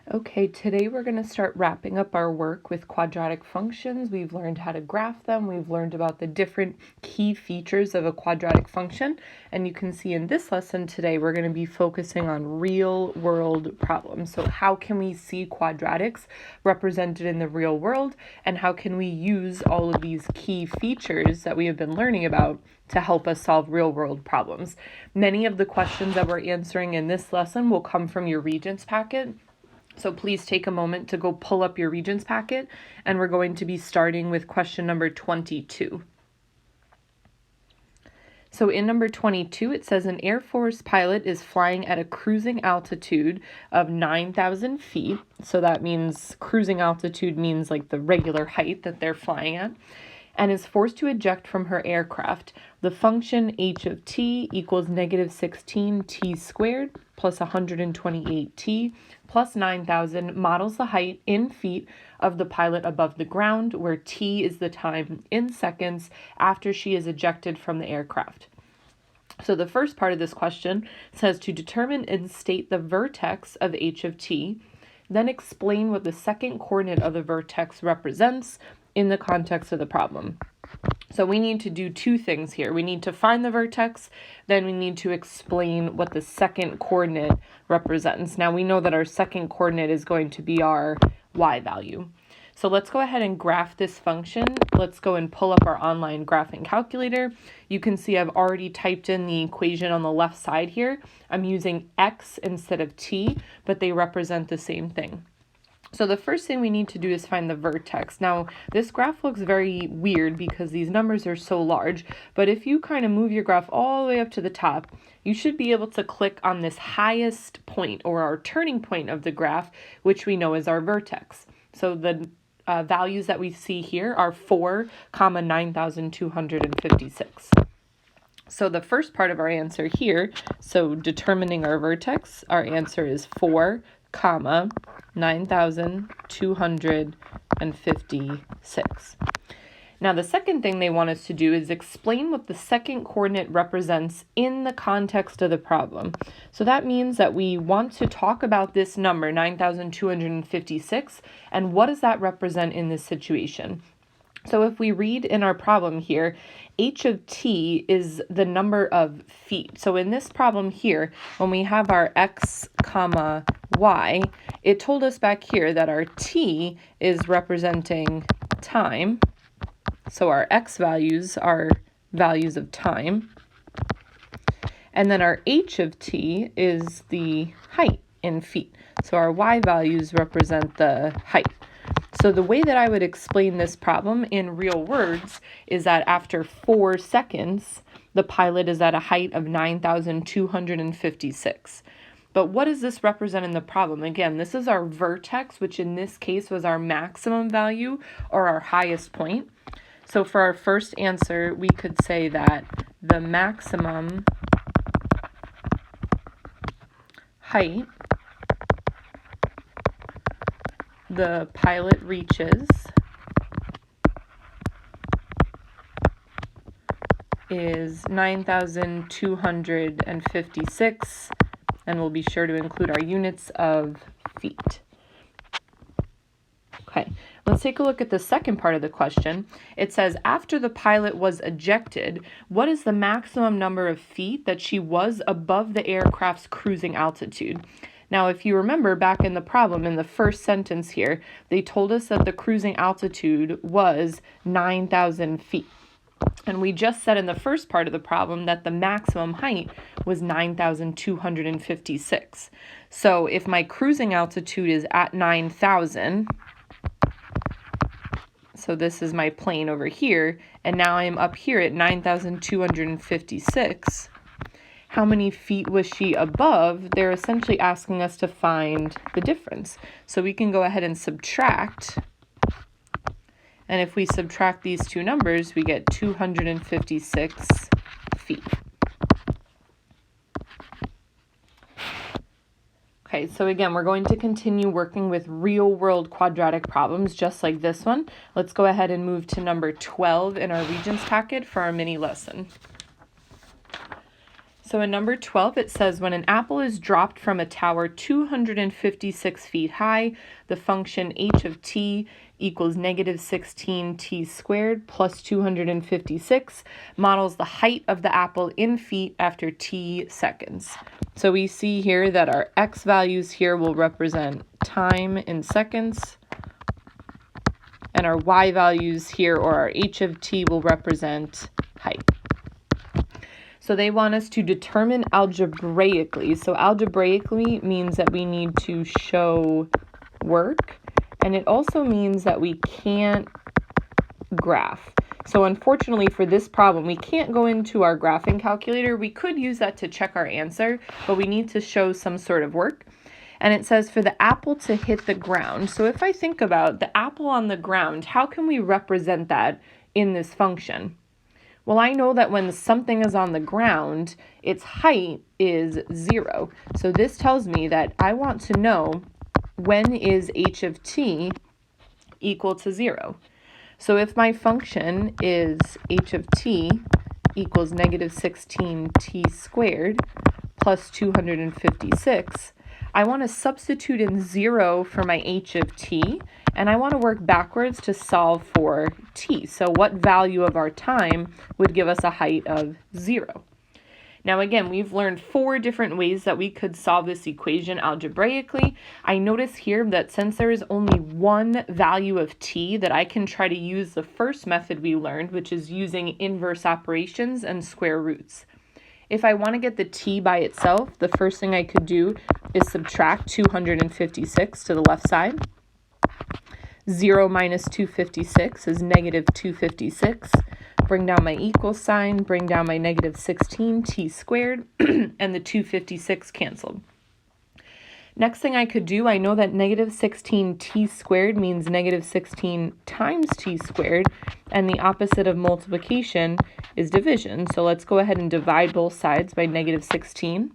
Okay, today we're going to start wrapping up our work with quadratic functions. We've learned how to graph them. We've learned about the different key features of a quadratic function. And you can see in this lesson today, we're going to be focusing on real world problems. So how can we see quadratics represented in the real world? And how can we use all of these key features that we have been learning about to help us solve real world problems? Many of the questions that we're answering in this lesson will come from your Regents packet. So please take a moment to go pull up your Regents packet, and we're going to be starting with question number 22. So in number 22, it says an Air Force pilot is flying at a cruising altitude of 9,000 feet. So that means cruising altitude means like the regular height that they're flying at, and is forced to eject from her aircraft. The function h of t equals negative 16t squared plus 128t plus 9,000 models the height in feet of the pilot above the ground, where t is the time in seconds after she is ejected from the aircraft. So the first part of this question says to determine and state the vertex of h of t, then explain what the second coordinate of the vertex represents in the context of the problem. So we need to do two things here. We need to find the vertex, then we need to explain what the second coordinate represents. Now we know that our second coordinate is going to be our y value. So let's go ahead and graph this function. Let's go and pull up our online graphing calculator. You can see I've already typed in the equation on the left side here. I'm using x instead of t, but they represent the same thing. So the first thing we need to do is find the vertex. Now, this graph looks very weird because these numbers are so large, but if you kind of move your graph all the way up to the top, you should be able to click on this highest point or our turning point of the graph, which we know is our vertex. So the values that we see here are 4, 9,256. So the first part of our answer here, so determining our vertex, our answer is 4, 9,256. Now the second thing they want us to do is explain what the second coordinate represents in the context of the problem. So that means that we want to talk about this number, 9,256, and what does that represent in this situation? So if we read in our problem here, h of t is the number of feet. So in this problem here, when we have our x, comma, y, it told us back here that our t is representing time. So our x values are values of time. And then our h of t is the height in feet. So our y values represent the height. So the way that I would explain this problem in real words is that after 4 seconds, the pilot is at a height of 9,256. But what does this represent in the problem? Again, this is our vertex, which in this case was our maximum value or our highest point. So for our first answer, we could say that the maximum height the pilot reaches is 9,256, and we'll be sure to include our units of feet. Okay, let's take a look at the second part of the question. It says, after the pilot was ejected, what is the maximum number of feet that she was above the aircraft's cruising altitude? Now, if you remember back in the problem, in the first sentence here, they told us that the cruising altitude was 9,000 feet. And we just said in the first part of the problem that the maximum height was 9,256. So if my cruising altitude is at 9,000, so this is my plane over here, and now I'm up here at 9,256, how many feet was she above? They're essentially asking us to find the difference. So we can go ahead and subtract. And if we subtract these two numbers, we get 256 feet. Okay, so again, we're going to continue working with real-world quadratic problems just like this one. Let's go ahead and move to number 12 in our Regents packet for our mini lesson. So in number 12, it says when an apple is dropped from a tower 256 feet high, the function h of t equals negative 16t squared plus 256 models the height of the apple in feet after t seconds. So we see here that our x values here will represent time in seconds, and our y values here, or our h of t, will represent height. So they want us to determine algebraically. So algebraically means that we need to show work, and it also means that we can't graph. So unfortunately for this problem, we can't go into our graphing calculator. We could use that to check our answer, but we need to show some sort of work. And it says for the apple to hit the ground. So if I think about the apple on the ground, how can we represent that in this function? Well, I know that when something is on the ground, its height is 0. So this tells me that I want to know when is h of t equal to 0. So if my function is h of t equals negative 16t squared plus 256, I want to substitute in 0 for my h of t, and I want to work backwards to solve for t. So what value of our time would give us a height of 0? Now again, we've learned 4 different ways that we could solve this equation algebraically. I notice here that since there is only one value of t, that I can try to use the first method we learned, which is using inverse operations and square roots. If I want to get the t by itself, the first thing I could do is subtract 256 to the left side. 0 minus 256 is negative 256. Bring down my equal sign, bring down my negative 16t squared, and the 256 canceled. Next thing I could do, I know that negative 16t squared means negative 16 times t squared, and the opposite of multiplication is division. So let's go ahead and divide both sides by negative 16.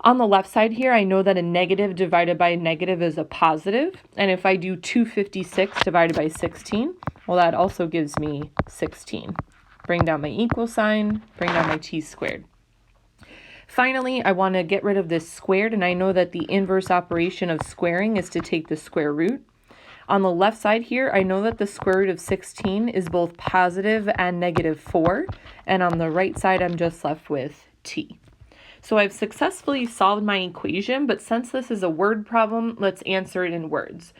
On the left side here, I know that a negative divided by a negative is a positive, and if I do 256 divided by 16, well, that also gives me 16. Bring down my equal sign, bring down my t squared. Finally, I want to get rid of this squared, and I know that the inverse operation of squaring is to take the square root. On the left side here, I know that the square root of 16 is both positive and negative 4, and on the right side, I'm just left with t. So I've successfully solved my equation, but since this is a word problem, let's answer it in words.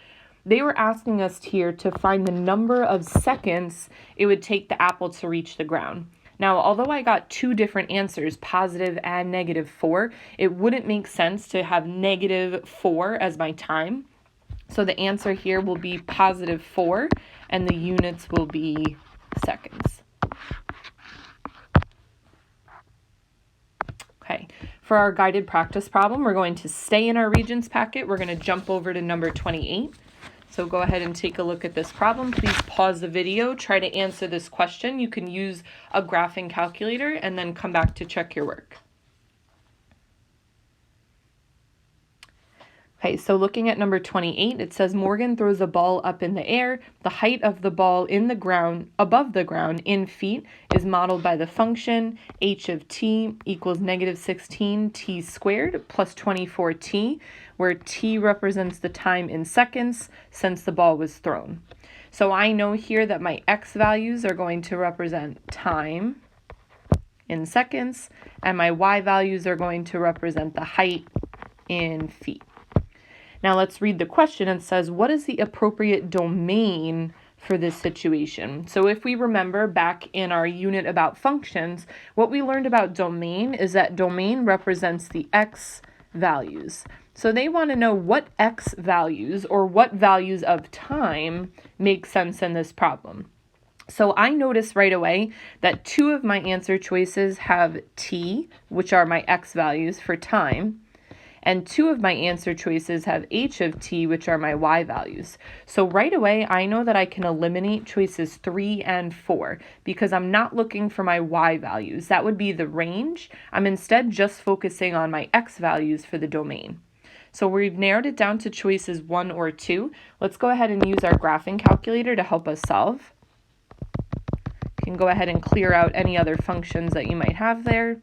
They were asking us here to find the number of seconds it would take the apple to reach the ground. Now, although I got 2 different answers, positive and negative 4, it wouldn't make sense to have negative 4 as my time. So the answer here will be positive 4, and the units will be seconds. Okay, for our guided practice problem, we're going to stay in our Regents packet. We're going to jump over to number 28. So go ahead and take a look at this problem. Please pause the video, try to answer this question. You can use a graphing calculator and then come back to check your work. Okay, so looking at number 28, it says Morgan throws a ball up in the air. The height of the ball in the ground, above the ground, in feet, is modeled by the function h of t equals negative 16t squared plus 24t, where t represents the time in seconds since the ball was thrown. So I know here that my x values are going to represent time in seconds, and my y values are going to represent the height in feet. Now let's read the question. It says, what is the appropriate domain for this situation? So if we remember back in our unit about functions, what we learned about domain is that domain represents the x values. So they want to know what x values or what values of time make sense in this problem. So I notice right away that 2 of my answer choices have t, which are my x values for time, and 2 of my answer choices have h of t, which are my y values. So right away, I know that I can eliminate choices 3 and 4 because I'm not looking for my y values. That would be the range. I'm instead just focusing on my x values for the domain. So we've narrowed it down to choices 1 or 2. Let's go ahead and use our graphing calculator to help us solve. You can go ahead and clear out any other functions that you might have there.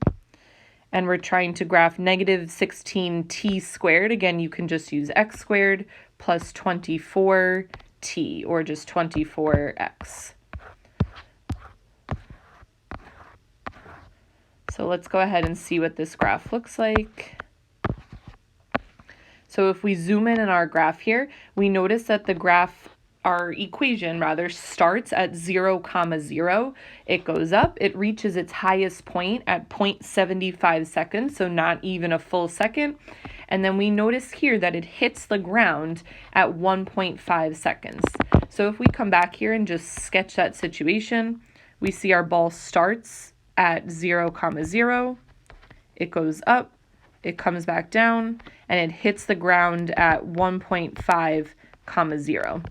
and we're trying to graph negative 16t squared. Again, you can just use x squared plus 24t, or just 24x. So let's go ahead and see what this graph looks like. So if we zoom in our graph here, we notice that the graph, our equation rather, starts at 0, 0. It goes up, it reaches its highest point at 0.75 seconds, so not even a full second. And then we notice here that it hits the ground at 1.5 seconds. So if we come back here and just sketch that situation, we see our ball starts at 0, 0. It goes up, it comes back down, and it hits the ground at 1.5, 0.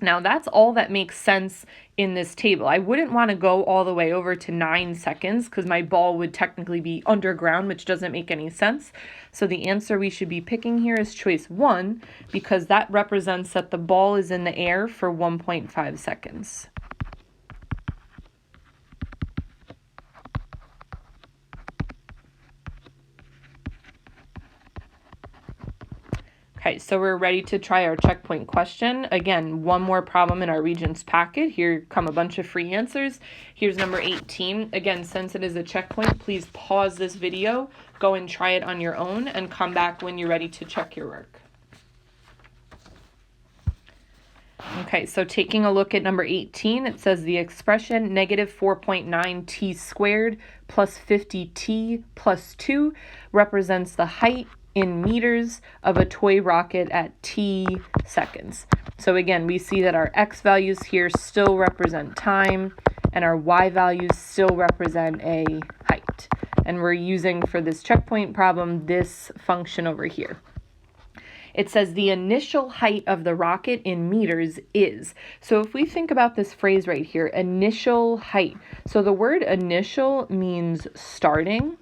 Now that's all that makes sense in this table. I wouldn't want to go all the way over to 9 seconds because my ball would technically be underground, which doesn't make any sense. So the answer we should be picking here is choice 1, because that represents that the ball is in the air for 1.5 seconds. Okay, so we're ready to try our checkpoint question. Again, one more problem in our Regents packet. Here come a bunch of free answers. Here's number 18. Again, since it is a checkpoint, please pause this video, go and try it on your own, and come back when you're ready to check your work. Okay, so taking a look at number 18, it says the expression negative 4.9t squared plus 50t plus 2 represents the height in meters of a toy rocket at t seconds. So again, we see that our x values here still represent time, and our y values still represent a height. And we're using, for this checkpoint problem, this function over here. It says the initial height of the rocket in meters is. So if we think about this phrase right here, initial height. So the word initial means starting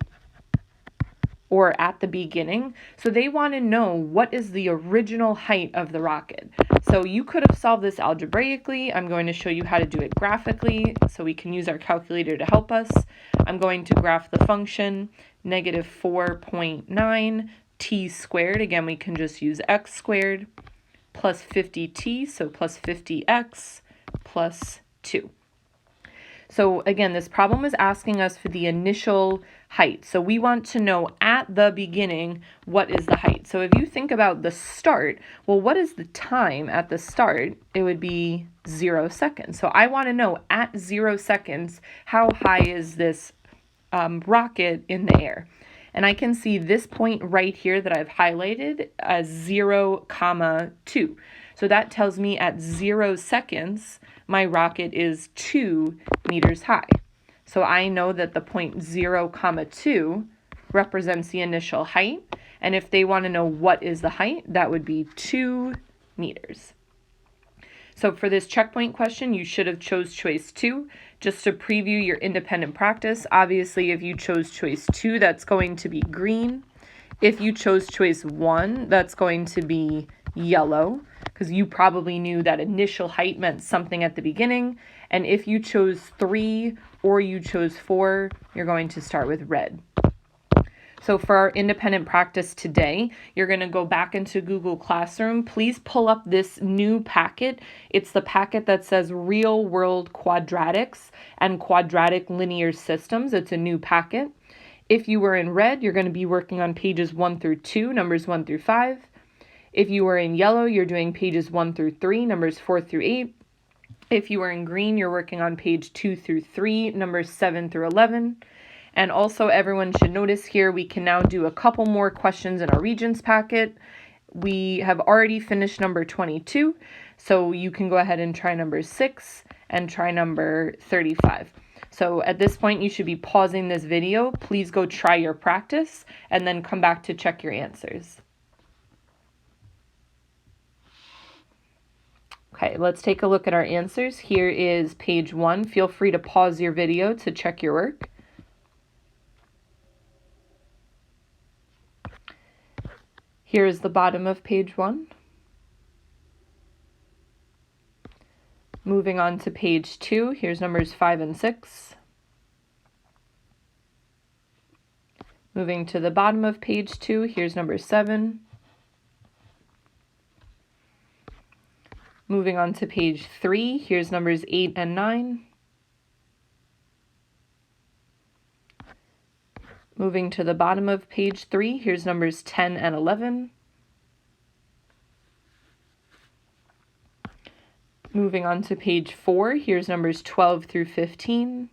or at the beginning. So they want to know what is the original height of the rocket. So you could have solved this algebraically. I'm going to show you how to do it graphically so we can use our calculator to help us. I'm going to graph the function negative 4.9 t squared. Again, we can just use x squared plus 50t, so plus 50x plus 2. So again, this problem is asking us for the initial height. So we want to know at the beginning, what is the height? So if you think about the start, well, what is the time at the start? It would be 0 seconds. So I want to know at 0 seconds, how high is this rocket in the air? And I can see this point right here that I've highlighted as 0, 2. So that tells me at 0 seconds, my rocket is 2 meters high. So I know that the point 0, 2 represents the initial height. And if they want to know what is the height, that would be 2 meters. So for this checkpoint question, you should have chose choice 2. Just to preview your independent practice, obviously if you chose choice 2, that's going to be green. If you chose choice 1, that's going to be yellow, because you probably knew that initial height meant something at the beginning. And if you chose 3 or you chose 4, you're going to start with red. So for our independent practice today, you're going to go back into Google Classroom. Please pull up this new packet. It's the packet that says Real World Quadratics and Quadratic Linear Systems. It's a new packet. If you were in red, you're going to be working on pages 1 through 2, numbers 1 through 5. If you were in yellow, you're doing pages 1 through 3, numbers 4 through 8. If you were in green, you're working on page 2 through 3, numbers 7 through 11. And also everyone should notice here, we can now do a couple more questions in our Regents packet. We have already finished number 22, so you can go ahead and try number 6 and try number 35. So at this point, you should be pausing this video. Please go try your practice and then come back to check your answers. Okay, let's take a look at our answers. Here is page 1. Feel free to pause your video to check your work. Here is the bottom of page 1. Moving on to page 2, here's numbers 5 and 6. Moving to the bottom of page 2, here's number 7. Moving on to page 3, here's numbers 8 and 9. Moving to the bottom of page 3, here's numbers 10 and 11. Moving on to page 4, here's numbers 12 through 15.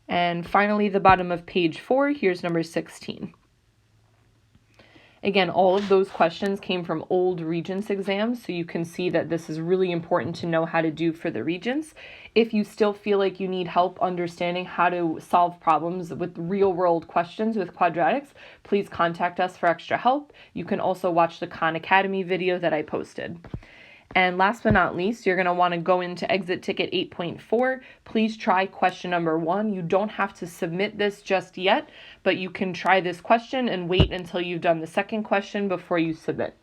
And finally, the bottom of page 4, here's number 16. Again, all of those questions came from old Regents exams, so you can see that this is really important to know how to do for the Regents. If you still feel like you need help understanding how to solve problems with real-world questions with quadratics, please contact us for extra help. You can also watch the Khan Academy video that I posted. And last but not least, you're going to want to go into exit ticket 8.4. Please try question number 1. You don't have to submit this just yet, but you can try this question and wait until you've done the second question before you submit.